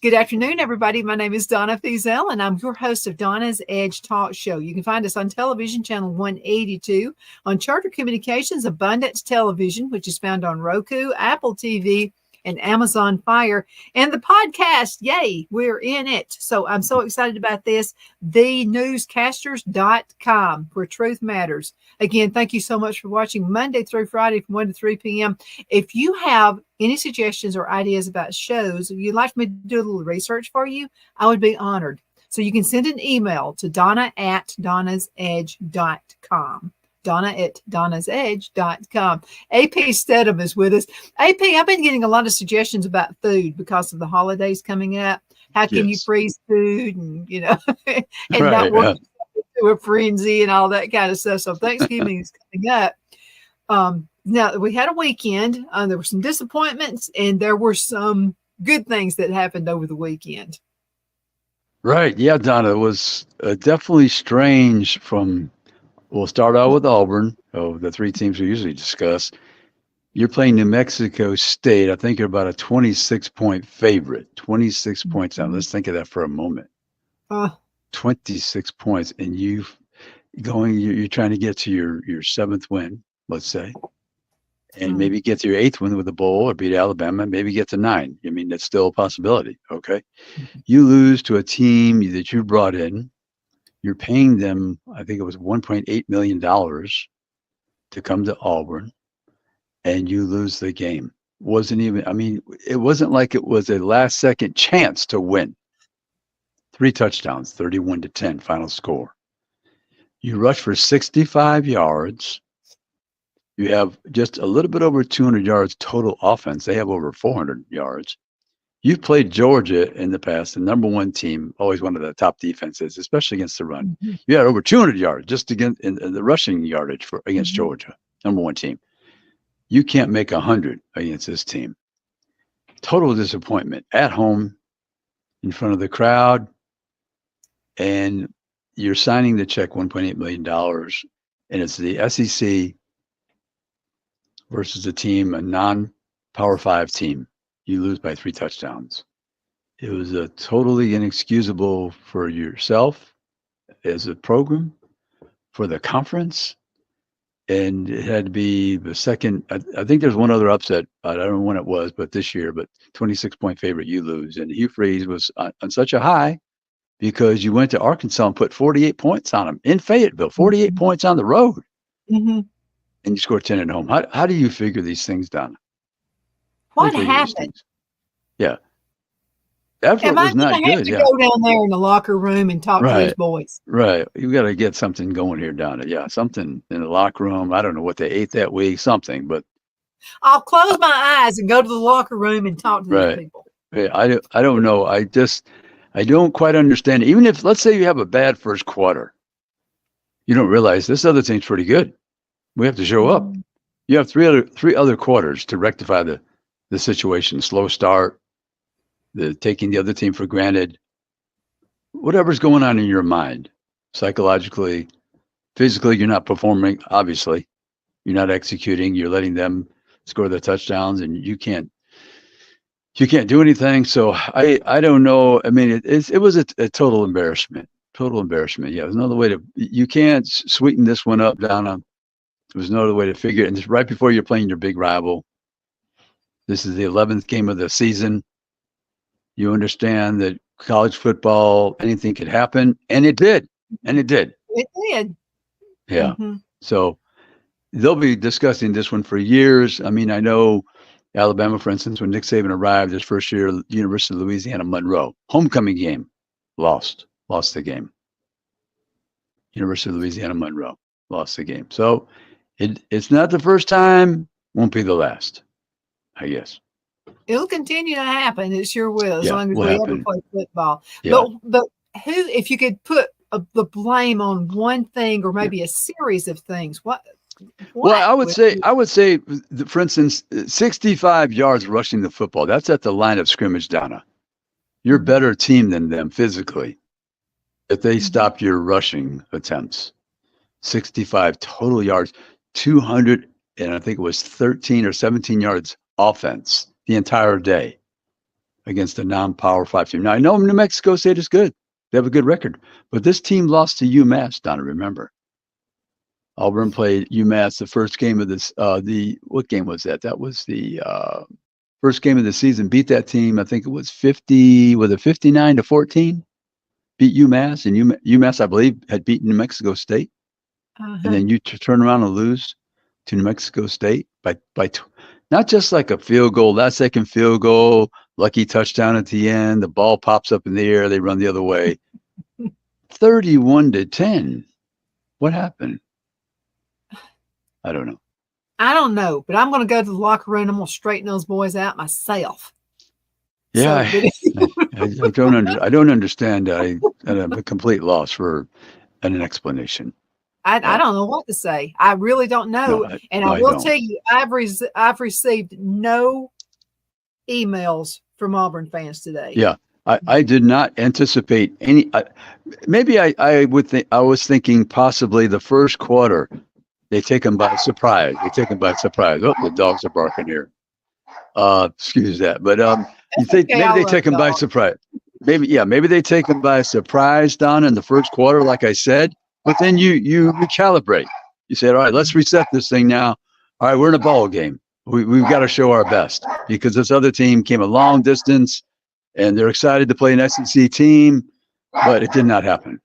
Good afternoon, everybody. My name is Donna Fiesel, and I'm your host of Donna's Edge Talk Show. You can find us on television, channel 182, on Charter Communications, Abundance Television, which is found on Roku, Apple TV, and Amazon Fire, and the podcast. Yay, we're in it. So I'm so excited about this. TheNewsCasters.com, where truth matters. Again, thank you so much for watching Monday through Friday from 1 to 3 p.m. If you have any suggestions or ideas about shows, if you'd like me to do a little research for you, I would be honored. So you can send an email to Donna@DonnasEdge.com. Donna@DonnasEdge.com. AP Steadham is with us. AP, I've been getting a lot of suggestions about food because of the holidays coming up. How can you freeze food and, and not work to a frenzy and all that kind of stuff. So Thanksgiving is coming up. Now, we had a weekend. There were some disappointments and there were some good things that happened over the weekend. Right. Yeah, Donna, it was definitely strange we'll start out with Auburn, the three teams we usually discuss. You're playing New Mexico State. I think you're about a 26-point favorite. 26 points out. Let's think of that for a moment. 26 points, and you're trying to get to your seventh win, let's say, and maybe get to your eighth win with a bowl or beat Alabama, maybe get to 9. I mean, that's still a possibility, okay? You lose to a team that you brought in. You're paying them, I think it was $1.8 million to come to Auburn, and you lose the game. It wasn't like it was a last-second chance to win. 3 touchdowns, 31-10 final score. You rush for 65 yards. You have just a little bit over 200 yards total offense. They have over 400 yards. You've played Georgia in the past, the number one team, always one of the top defenses, especially against the run. You had over 200 yards just against in the rushing yardage against Georgia, number one team. You can't make 100 against this team. Total disappointment at home, in front of the crowd, and you're signing the check $1.8 million, and it's the SEC versus a non-Power 5 team. You lose by 3 touchdowns. It was totally inexcusable for yourself as a program, for the conference, and it had to be the second. I think there's one other upset. I don't know when it was, but this year, but 26-point favorite, you lose. And Hugh Freeze was on such a high because you went to Arkansas and put 48 points on them in Fayetteville, 48 points on the road, and you scored 10 at home. How do you figure these things down? What happened? Yeah. Effort was not good. To go down there in the locker room and talk to these boys. Right. You got to get something going here, Donna. Yeah, something in the locker room. I don't know what they ate that week, something, but I'll close my eyes and go to the locker room and talk to these people. Yeah, I don't know. I don't quite understand. Even if, let's say you have a bad first quarter, you don't realize this other team's pretty good. We have to show up. You have three other quarters to rectify the situation. Slow start, taking the other team for granted, whatever's going on in your mind, psychologically, physically, you're not performing. Obviously, you're not executing. You're letting them score their touchdowns, and you can't do anything. So I don't know. I mean, it was a total embarrassment. Total embarrassment. Yeah, there's another way you can't sweeten this one up, Donna. There's no other way to figure it. And just right before you're playing your big rival. This is the 11th game of the season. You understand that college football, anything could happen, and it did. It did. Yeah. So they'll be discussing this one for years. I mean, I know Alabama, for instance, when Nick Saban arrived his first year, University of Louisiana Monroe, homecoming game, lost the game. University of Louisiana Monroe lost the game. So it's not the first time, won't be the last. I guess it'll continue to happen. It sure will, as long as we ever play football. Yeah. But who, if you could put the blame on one thing or maybe a series of things, what? Well, I would say, for instance, 65 yards rushing the football. That's at the line of scrimmage, Donna. You're a better team than them physically. If they stopped your rushing attempts, 65 total yards, 200, and I think it was 13 or 17 yards offense the entire day. against a non-Power 5 team. Now, I know New Mexico State is good. They have a good record. But this team lost to UMass, Donna, remember. Auburn played UMass the first game of this. What game was that? That was the first game of the season. Beat that team. I think it was 59-14. Beat UMass, and UMass, I believe, had beaten New Mexico State. And then you turn around and lose to New Mexico State by not just like a field goal, last second field goal, lucky touchdown at the end. The ball pops up in the air. They run the other way. 31-10. What happened? I don't know. I don't know, but I'm going to go to the locker room. I'm going to straighten those boys out myself. Yeah, so, I don't understand. I'm a complete loss for an explanation. I don't know what to say. I really don't know. No, I will tell you, I've received no emails from Auburn fans today. Yeah, I did not anticipate any. Maybe I would think I was thinking possibly the first quarter they take them by surprise. Oh, the dogs are barking here. Excuse that, but you think maybe they take them by surprise. Maybe they take them by surprise, Don, in the first quarter, like I said. But then you recalibrate. You say, all right, let's reset this thing now. All right, we're in a ball game. We've got to show our best because this other team came a long distance and they're excited to play an SEC team, but it did not happen.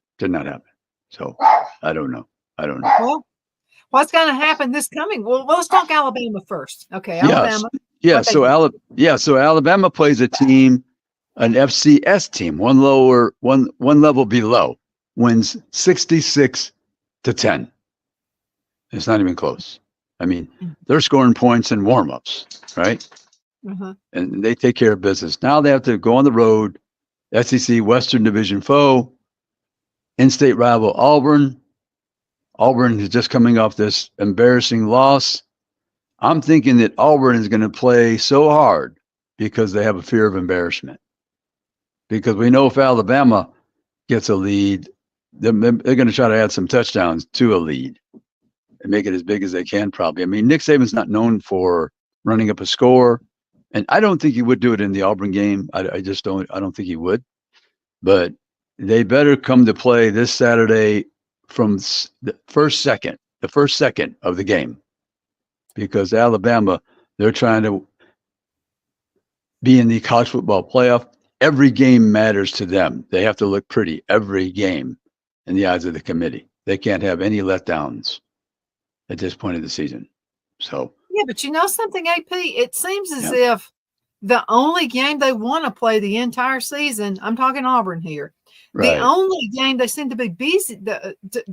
So I don't know. Well, what's going to happen this coming? Well, let's talk Alabama first. Okay, Alabama. Yes. So Alabama plays a team, an FCS team, one level below. Wins 66-10. It's not even close. I mean, they're scoring points in warm-ups, right? And they take care of business. Now they have to go on the road, SEC Western Division foe, in-state rival Auburn. Auburn is just coming off this embarrassing loss. I'm thinking that Auburn is going to play so hard because they have a fear of embarrassment. Because we know if Alabama gets a lead, they're going to try to add some touchdowns to a lead and make it as big as they can, probably. I mean, Nick Saban's not known for running up a score, and I don't think he would do it in the Auburn game. I don't think he would. But they better come to play this Saturday from the first second of the game, because Alabama, they're trying to be in the college football playoff. Every game matters to them. They have to look pretty every game in the eyes of the committee. They can't have any letdowns at this point of the season. So yeah, but you know something, AP? It seems as if the only game they want to play the entire season, I'm talking Auburn here, right. The only game they seem to be busy,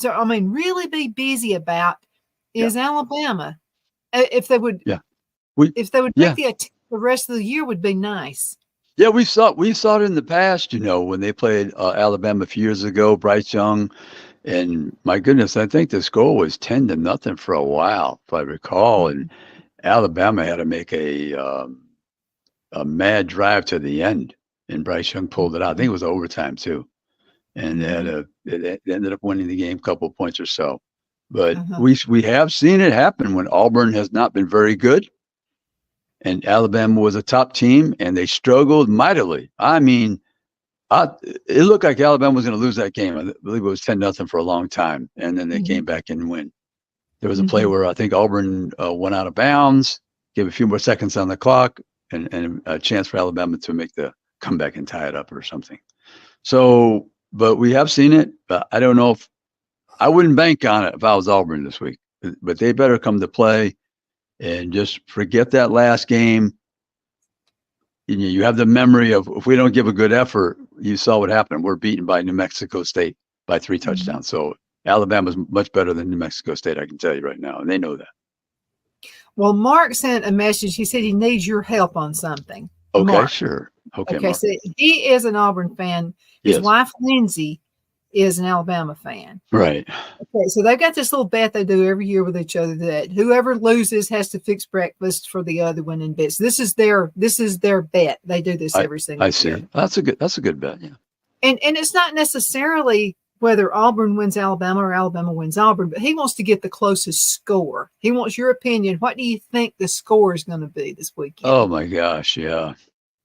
really be busy about is Alabama. If they would, make the rest of the year would be nice. Yeah, we saw it in the past, when they played Alabama a few years ago, Bryce Young, and my goodness, I think the score was 10-0 for a while, if I recall, and Alabama had to make a mad drive to the end, and Bryce Young pulled it out. I think it was overtime too, and it ended up winning the game a couple of points or so. But we have seen it happen when Auburn has not been very good. And Alabama was a top team, and they struggled mightily. I mean, it looked like Alabama was going to lose that game. I believe it was 10-0 for a long time, and then they came back and win. There was a play where I think Auburn went out of bounds, gave a few more seconds on the clock, and a chance for Alabama to make the comeback and tie it up or something. So, but we have seen it. But I don't know if I wouldn't bank on it if I was Auburn this week. But they better come to play. And just forget that last game. You have the memory of, if we don't give a good effort, you saw what happened. We're beaten by New Mexico State by 3 touchdowns. So Alabama's much better than New Mexico State, I can tell you right now, and they know that. Well, Mark sent a message. He said he needs your help on something. Okay, Mark. Sure. Okay, Mark. So he is an Auburn fan. His wife, Lindsay, is an Alabama fan. Right. Okay, so they've got this little bet they do every year with each other that whoever loses has to fix breakfast for the other one in bed. So this is their bet. They do this every single year. I see. That's a good bet, yeah. And it's not necessarily whether Auburn wins Alabama or Alabama wins Auburn, but he wants to get the closest score. He wants your opinion. What do you think the score is going to be this weekend? Oh my gosh, yeah.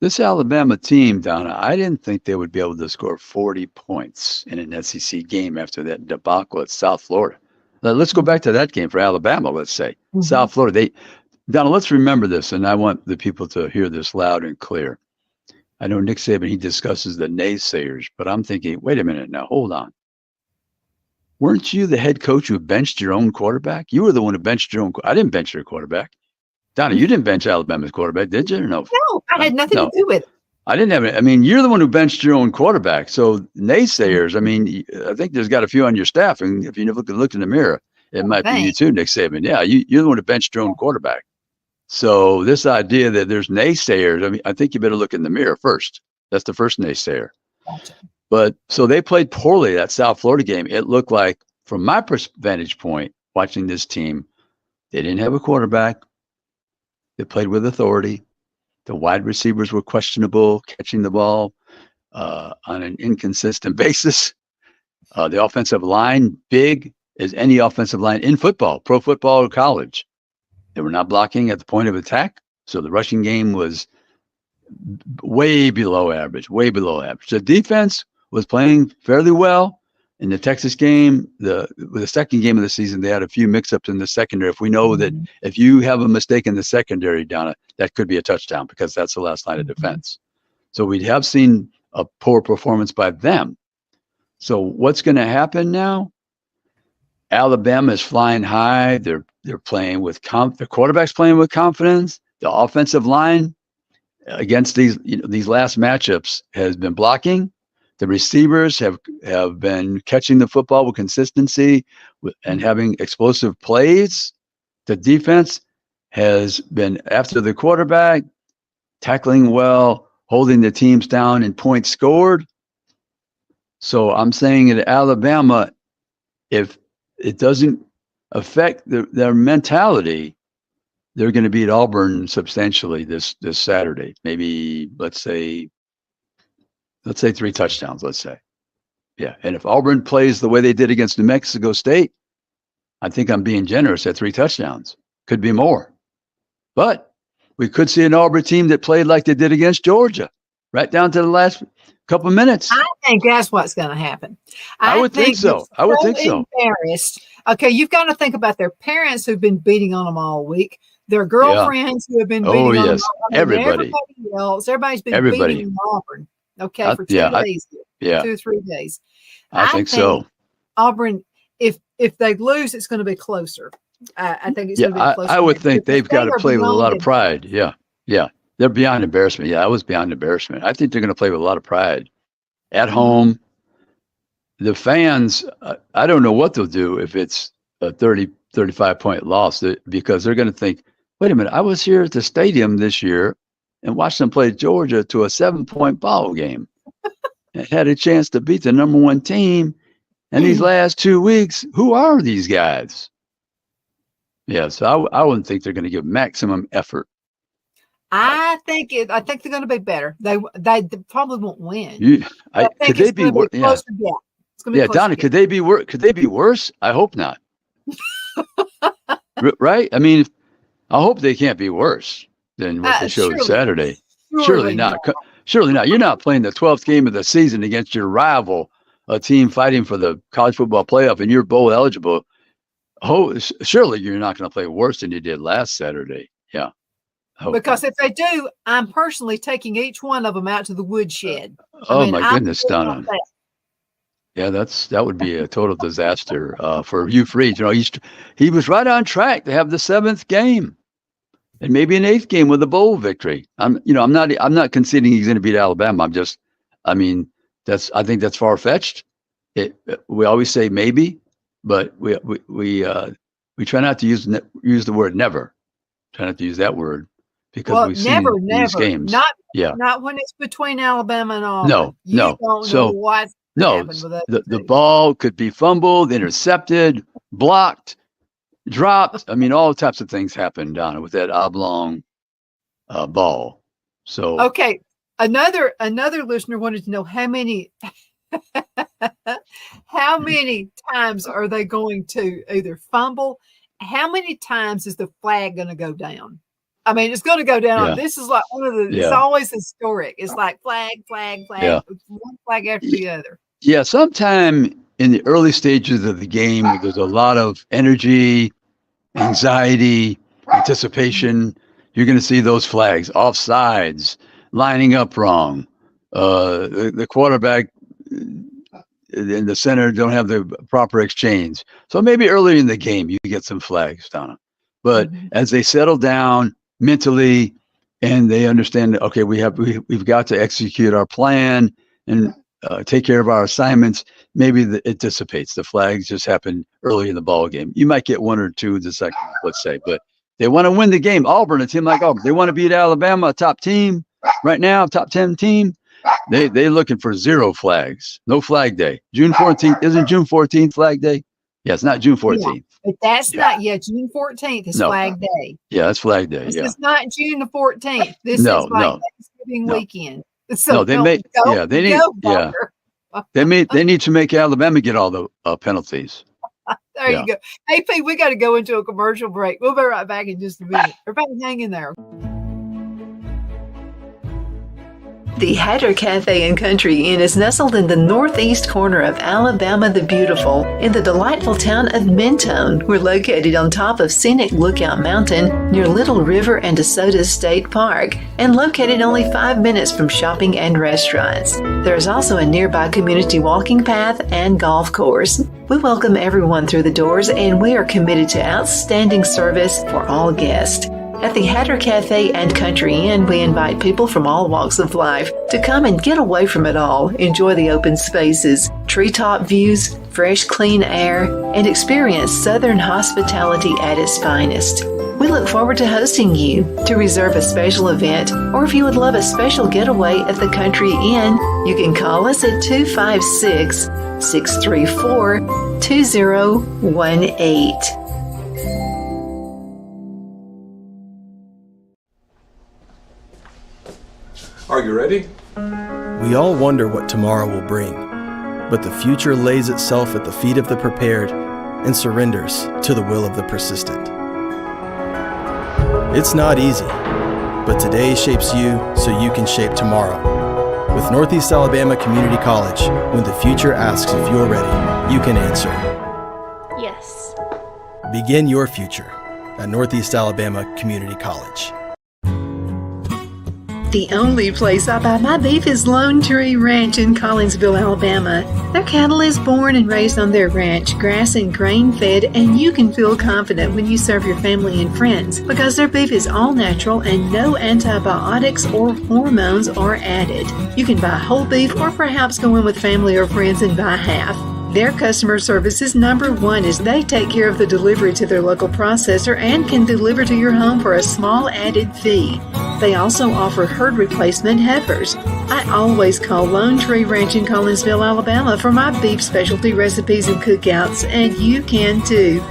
This Alabama team, Donna, I didn't think they would be able to score 40 points in an SEC game after that debacle at South Florida. Now, let's go back to that game for Alabama, let's say. South Florida. Donna, let's remember this, and I want the people to hear this loud and clear. I know Nick Saban, he discusses the naysayers, but I'm thinking, wait a minute now, hold on. Weren't you the head coach who benched your own quarterback? You were the one who benched your own. I didn't bench your quarterback. Donna, you didn't bench Alabama's quarterback, did you? Or no? No, I had nothing to do with it. I didn't have it. I mean, you're the one who benched your own quarterback. So naysayers, I mean, I think there's got a few on your staff. And if you never looked in the mirror, it might be you too, Nick Saban. Yeah, you're the one who benched your own quarterback. So this idea that there's naysayers, I mean, I think you better look in the mirror first. That's the first naysayer. Gotcha. But so they played poorly that South Florida game. It looked like, from my vantage point, watching this team, they didn't have a quarterback. They played with authority. The wide receivers were questionable, catching the ball on an inconsistent basis. The offensive line, big as any offensive line in football, pro football or college. They were not blocking at the point of attack. So the rushing game was way below average, way below average. The defense was playing fairly well. In the Texas game, the second game of the season, they had a few mix-ups in the secondary. If we know that if you have a mistake in the secondary, Donna, that could be a touchdown because that's the last line of defense. So we have seen a poor performance by them. So what's going to happen now? Alabama is flying high. They're playing with the quarterback's playing with confidence. The offensive line against these last matchups has been blocking. The receivers have been catching the football with consistency and having explosive plays. The defense has been after the quarterback, tackling well, holding the teams down in points scored. So I'm saying at Alabama, if it doesn't affect their mentality, they're going to beat Auburn substantially this Saturday. Maybe let's say 3 touchdowns, let's say. Yeah. And if Auburn plays the way they did against New Mexico State, I think I'm being generous at 3 touchdowns. Could be more. But we could see an Auburn team that played like they did against Georgia, right down to the last couple of minutes. I think that's what's going to happen. I would think so. I would think so. Embarrassed. Okay, you've got to think about their parents who've been beating on them all week, their girlfriends who have been beating on them. Everybody else. Everybody's been beating on Auburn. Okay, for 2 days. 2 or 3 days. I think so. Auburn, if they lose, it's going to be closer. I think it's going to be closer. I would think they've got to play with a lot of pride. Yeah. They're beyond embarrassment. Yeah, I was beyond embarrassment. I think they're going to play with a lot of pride. At home, the fans, I don't know what they'll do if it's a 30, 35-point loss because they're going to think, wait a minute, I was here at the stadium this year and watched them play Georgia to a 7-point ball game and had a chance to beat the number 1 team. And these last 2 weeks, who are these guys? Yeah, so I wouldn't think they're going to give maximum effort. I think they're going to be better. They probably won't win. Could they be worse? Yeah, Donna, could they be worse? Could they be worse? I hope not. Right? I mean, I hope they can't be worse than what they showed Saturday. Surely not. Surely not. You're not playing the 12th game of the season against your rival, a team fighting for the college football playoff, and you're bowl eligible. Oh, surely you're not going to play worse than you did last Saturday. Yeah. Because if they do, I'm personally taking each one of them out to the woodshed. My goodness, Donna. Yeah, that would be a total disaster for Hugh Freeze. He was right on track to have the 7th game and maybe an 8th game with a bowl victory. I'm not conceding he's going to beat Alabama. I think that's far fetched. We always say maybe, but we try not to use the word never. Try not to use that word. Because we've seen these games. Not when it's between Alabama and Auburn. No. Don't know what's happened with that. The ball could be fumbled, intercepted, blocked, dropped. I mean, all types of things happen, Donna, with that oblong ball. So okay, another listener wanted to know how many times are they going to either fumble? How many times is the flag going to go down? I mean, it's going to go down. Yeah. This is like one of the, it's always historic. It's like flag, one flag after the other. Yeah. Sometime in the early stages of the game, there's a lot of energy, anxiety, anticipation. You're going to see those flags, offsides, lining up wrong. The quarterback in the center don't have the proper exchange. So maybe early in the game, you get some flags, Donna. But as they settle down mentally and they understand that, okay, we've got to execute our plan and take care of our assignments, maybe it dissipates. The flags just happen early in the ball game. You might get one or two the second, let's say, but they want to win the game. Auburn, a team like Auburn, they want to beat Alabama, a top team right now, top 10 team. They're looking for 0 flags, no flag day. June 14th, isn't June 14th flag day? Yeah, it's not June 14th. Yeah, but that's not, June 14th is Flag Day. Yeah, that's Flag Day. This is not June the 14th. This is like Thanksgiving weekend. So they need to make Alabama get all the penalties. There you go. Hey, Pete, we got to go into a commercial break. We'll be right back in just a minute. Everybody hang in there. The Hatter Cafe and Country Inn is nestled in the northeast corner of Alabama the Beautiful in the delightful town of Mentone. We're located on top of scenic Lookout Mountain near Little River and DeSoto State Park and located only 5 minutes from shopping and restaurants. There is also a nearby community walking path and golf course. We welcome everyone through the doors and we are committed to outstanding service for all guests. At the Hatter Cafe and Country Inn, we invite people from all walks of life to come and get away from it all, enjoy the open spaces, treetop views, fresh, clean air, and experience Southern hospitality at its finest. We look forward to hosting you. To reserve a special event, or if you would love a special getaway at the Country Inn, you can call us at 256-634-2018. Are you ready? We all wonder what tomorrow will bring, but the future lays itself at the feet of the prepared and surrenders to the will of the persistent. It's not easy, but today shapes you so you can shape tomorrow. With Northeast Alabama Community College, when the future asks if you're ready, you can answer yes. Begin your future at Northeast Alabama Community College. The only place I buy my beef is Lone Tree Ranch in Collinsville, Alabama. Their cattle is born and raised on their ranch, grass and grain fed, and you can feel confident when you serve your family and friends because their beef is all natural and no antibiotics or hormones are added. You can buy whole beef or perhaps go in with family or friends and buy half. Their customer service is number one as they take care of the delivery to their local processor and can deliver to your home for a small added fee. They also offer herd replacement heifers. I always call Lone Tree Ranch in Collinsville, Alabama for my beef specialty recipes and cookouts, and you can too.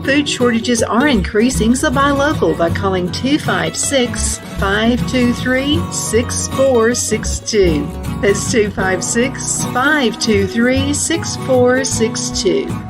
Food shortages are increasing, so buy local by calling 256-523-6462. That's 256-523-6462.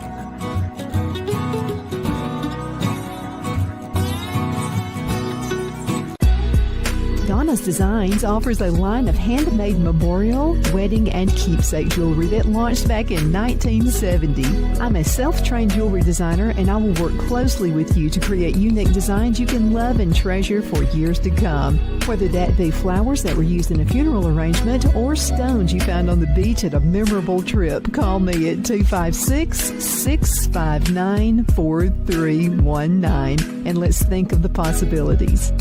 Donna's Designs offers a line of handmade memorial, wedding, and keepsake jewelry that launched back in 1970. I'm a self-trained jewelry designer, and I will work closely with you to create unique designs you can love and treasure for years to come. Whether that be flowers that were used in a funeral arrangement or stones you found on the beach at a memorable trip, call me at 256-659-4319, and let's think of the possibilities.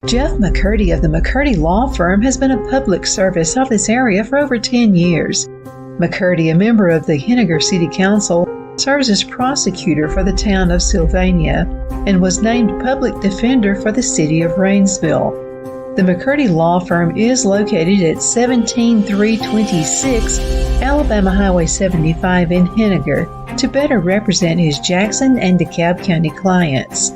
Jeff McCurdy of the McCurdy Law Firm has been a public service of this area for over 10 years. McCurdy, a member of the Henniger City Council, serves as prosecutor for the town of Sylvania and was named public defender for the city of Rainsville. The McCurdy Law Firm is located at 17326 Alabama Highway 75 in Henniger to better represent his Jackson and DeKalb County clients.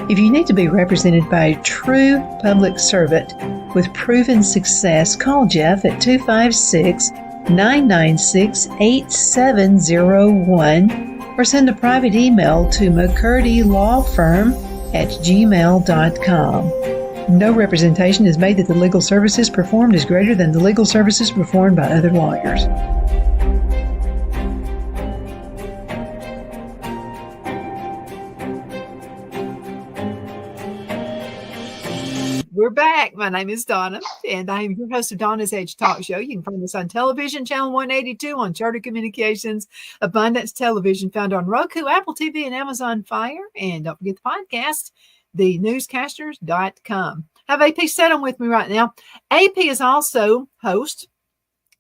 If you need to be represented by a true public servant with proven success, call Jeff at 256-996-8701 or send a private email to mccurdylawfirm@gmail.com. No representation is made that the legal services performed is greater than the legal services performed by other lawyers. We're back. My name is Donna, and I am your host of Donna's Edge Talk Show. You can find us on television, channel 182, on Charter Communications, Abundance Television, found on Roku, Apple TV, and Amazon Fire. And don't forget the podcast, thenewscasters.com. I have AP Steadham with me right now. AP is also host,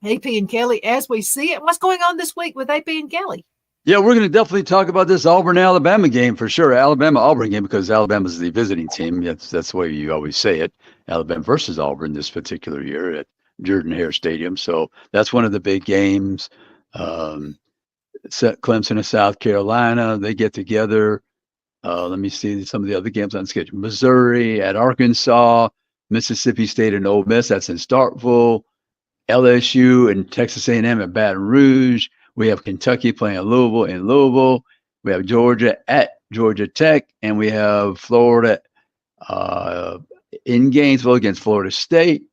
AP and Kelly, as we see it. What's going on this week with AP and Kelly? Yeah, we're going to definitely talk about this Auburn-Alabama game for sure. Alabama-Auburn game, because Alabama's the visiting team. That's the way you always say it. Alabama versus Auburn this particular year at Jordan-Hare Stadium. So that's one of the big games. Clemson and South Carolina, they get together. Let me see some of the other games on schedule. Missouri at Arkansas, Mississippi State and Ole Miss. That's in Starkville. LSU and Texas A&M at Baton Rouge. We have Kentucky playing Louisville in Louisville. We have Georgia at Georgia Tech, and we have Florida in Gainesville against Florida State.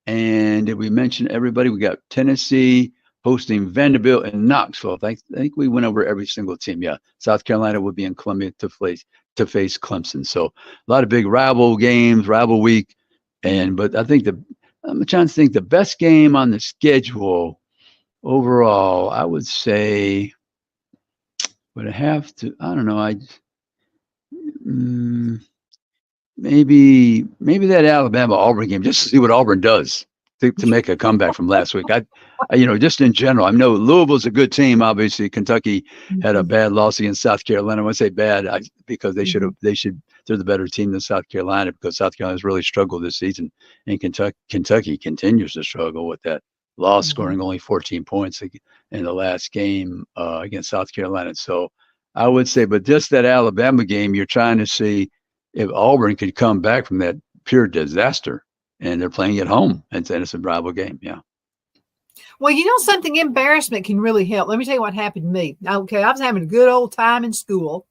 And did we mention everybody? We got Tennessee hosting Vanderbilt and Knoxville. I think we went over every single team. Yeah, South Carolina will be in Columbia to face Clemson. So a lot of big rival games, rival week. But I think I'm trying to think the best game on the schedule. Overall, I would say, would I have to? I don't know. Maybe that Alabama Auburn game, just to see what Auburn does to make a comeback from last week. I just in general, I know Louisville's a good team. Obviously, Kentucky had a bad loss against South Carolina. When I say bad, because they're the better team than South Carolina, because South Carolina's really struggled this season, and Kentucky continues to struggle with that loss, scoring only 14 points in the last game against South Carolina. So I would say, but just that Alabama game, you're trying to see if Auburn could come back from that pure disaster, and they're playing at home, and it's a rival game. Yeah. Well, something, embarrassment can really help. Let me tell you what happened to me. Okay, I was having a good old time in school.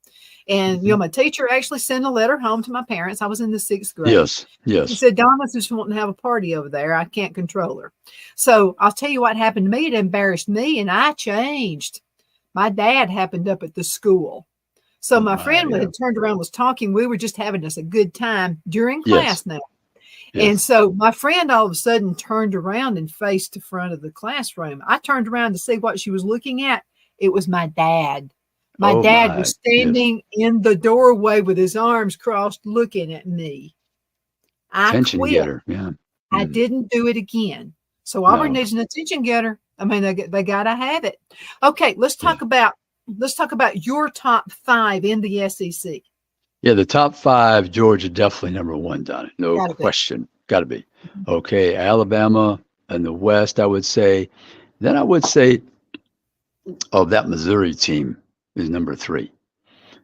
And, my teacher actually sent a letter home to my parents. I was in the 6th grade. Yes. She said, Donna's just wanting to have a party over there. I can't control her. So I'll tell you what happened to me. It embarrassed me, and I changed. My dad happened up at the school. So my friend had turned around, was talking. We were just having us a good time during class now. Yes. And so my friend all of a sudden turned around and faced the front of the classroom. I turned around to see what she was looking at. It was my dad. My dad was standing in the doorway with his arms crossed looking at me. Attention quit. Getter. Yeah. I didn't do it again. So Auburn needs an attention getter. I mean, they got to have it. Okay, let's talk about your top 5 in the SEC. Yeah, the top 5, Georgia definitely number 1, Donna. No question. Got to be. Okay, Alabama in the West, I would say. Then I would say, that Missouri team is number 3.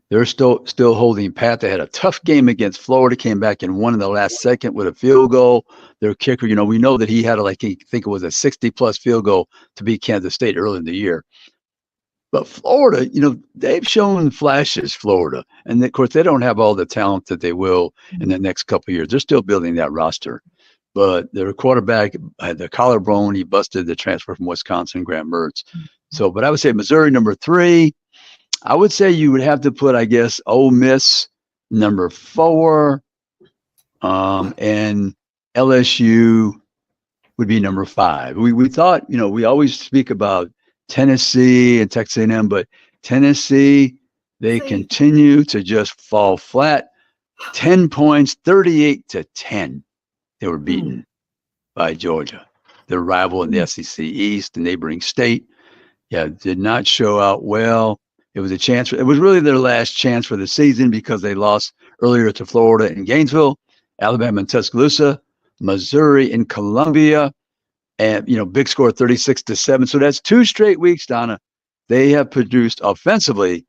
They're still holding pat. They had a tough game against Florida, came back and won in the last second with a field goal. Their kicker, we know that he had I think it was a 60-plus field goal to beat Kansas State early in the year. But Florida, they've shown flashes, Florida. And, of course, they don't have all the talent that they will in the next couple of years. They're still building that roster. But their quarterback had the collarbone. He busted the transfer from Wisconsin, Graham Mertz. So, but I would say Missouri number 3. I would say you would have to put, I guess, Ole Miss number 4, and LSU would be number 5. We thought, we always speak about Tennessee and Texas A&M, but Tennessee, they continue to just fall flat. 10 points, 38-10. They were beaten by Georgia, their rival in the SEC East, the neighboring state. Yeah, did not show out well. It was it was really their last chance for the season, because they lost earlier to Florida and Gainesville, Alabama and Tuscaloosa, Missouri and Columbia, and, big score 36-7. So that's 2 straight weeks, Donna. They have produced offensively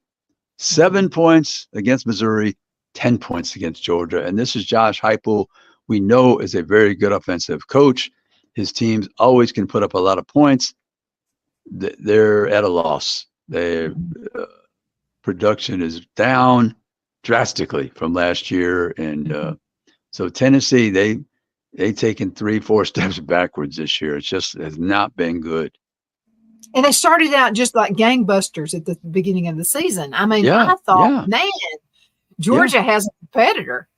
7 points against Missouri, 10 points against Georgia. And this is Josh Heupel, we know is a very good offensive coach. His teams always can put up a lot of points. They're at a loss. Their production is down drastically from last year, and So Tennessee, they taken 3-4 steps backwards this year. It just has not been good. And they started out just like gangbusters at the beginning of the season. I mean, Yeah, I thought, yeah. man, Georgia has a competitor.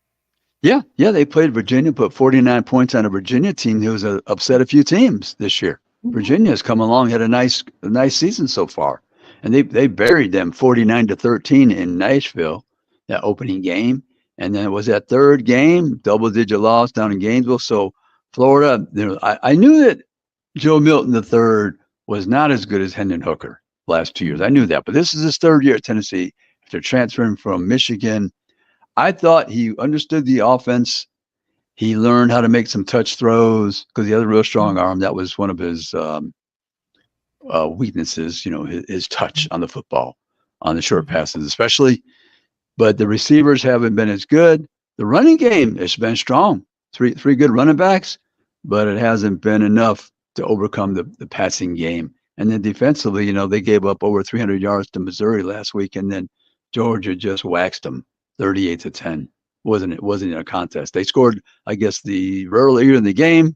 Yeah, they played Virginia, put 49 points on a Virginia team who was upset a few teams this year. Mhm. Virginia has come along, had a nice season so far. And they buried them 49-13 in Nashville, that opening game. And then it was that third game, double-digit loss down in Gainesville. So Florida, I knew that Joe Milton III was not as good as Hendon Hooker last 2 years. I knew that. But this is his third year at Tennessee after transferring from Michigan. I thought he understood the offense. He learned how to make some touch throws because he had a real strong arm. That was one of his weaknesses, his touch on the football, on the short passes especially. But the receivers haven't been as good. The running game has been strong. Three good running backs, but it hasn't been enough to overcome the passing game. And then defensively, they gave up over 300 yards to Missouri last week, and then Georgia just waxed them 38-10. It wasn't a contest. They scored, I guess, the earlier in the game,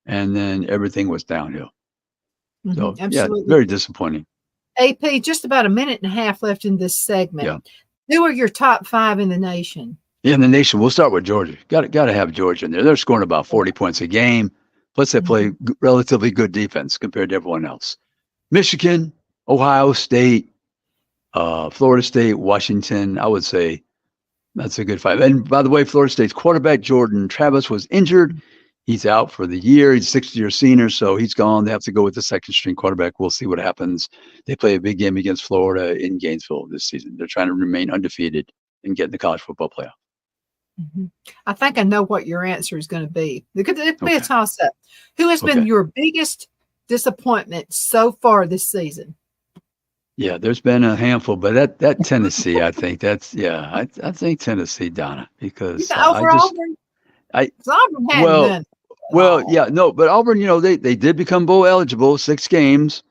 and then everything was downhill. So, absolutely. Very disappointing. AP, just about a minute and a half left in this segment. Yeah. Who are your top 5 in the nation? In the nation, we'll start with Georgia. Got to have Georgia in there. They're scoring about 40 points a game. Plus, they play relatively good defense compared to everyone else. Michigan, Ohio State, Florida State, Washington, I would say that's a good 5. And by the way, Florida State's quarterback, Jordan Travis, was injured. He's out for the year. He's a 6th-year senior, so he's gone. They have to go with the second-string quarterback. We'll see what happens. They play a big game against Florida in Gainesville this season. They're trying to remain undefeated and get in the college football playoff. I think I know what your answer is going to be. It could be a toss-up. Who has been your biggest disappointment so far this season? Yeah, there's been a handful, but that Tennessee, I think I think Tennessee, Donna, because Auburn hadn't done. But Auburn, they did become bowl eligible, 6 games,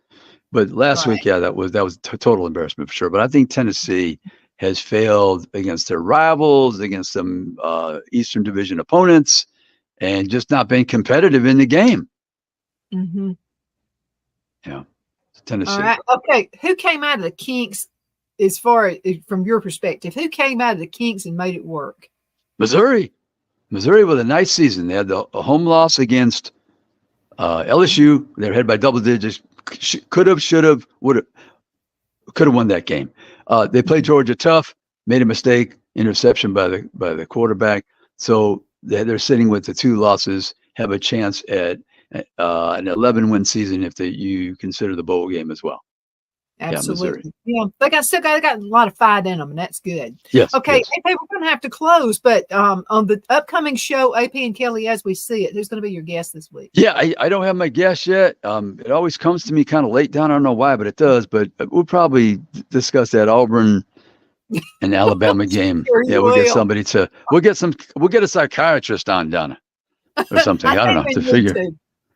but last week, that was a total embarrassment for sure. But I think Tennessee has failed against their rivals, against some Eastern Division opponents, and just not been competitive in the game. Mm-hmm. Yeah, Tennessee. All right. Okay, who came out of the kinks, as far as from your perspective? Who came out of the kinks and made it work? Missouri with a nice season. They had a home loss against LSU. They were ahead by double digits. Could have, should have, would have, could have won that game. They played Georgia tough, made a mistake, interception by the quarterback. So they're sitting with the 2 losses, have a chance at an 11-win season if you consider the bowl game as well. Absolutely. Yeah, they got a lot of fight in them, and that's good. Yes. Okay, yes. AP, we're going to have to close, but on the upcoming show, AP and Kelly, as we see it, who's going to be your guest this week? Yeah, I don't have my guest yet. It always comes to me kind of late down. I don't know why, but it does. But we'll probably discuss that Auburn and Alabama game. We'll get somebody we'll get a psychiatrist on, Donna, or something. I don't know to figure.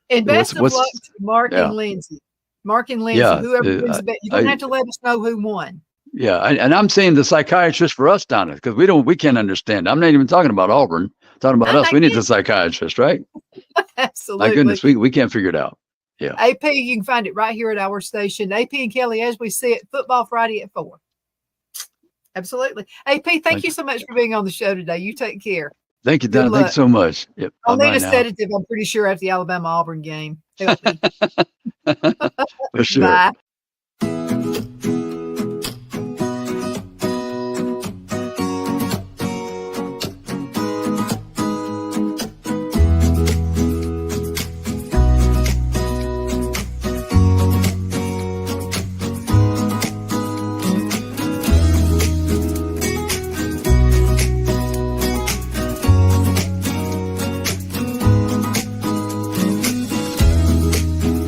And best of luck to Mark and Lindsay. Mark and Lindsay, whoever wins the bet, you don't have to let us know who won. Yeah, and I'm saying the psychiatrist for us, Donna, because we can't understand. I'm not even talking about Auburn. I'm talking about us. We need the psychiatrist, right? Absolutely. My goodness, we can't figure it out. Yeah. AP, you can find it right here at our station. AP and Kelly, as we see it, Football Friday at 4. Absolutely. AP, thank you so much for being on the show today. You take care. Thank you, Donna. Thanks so much. Yep. I'll need a sedative, I'm pretty sure, after the Alabama-Auburn game. Help me. For sure. Bye.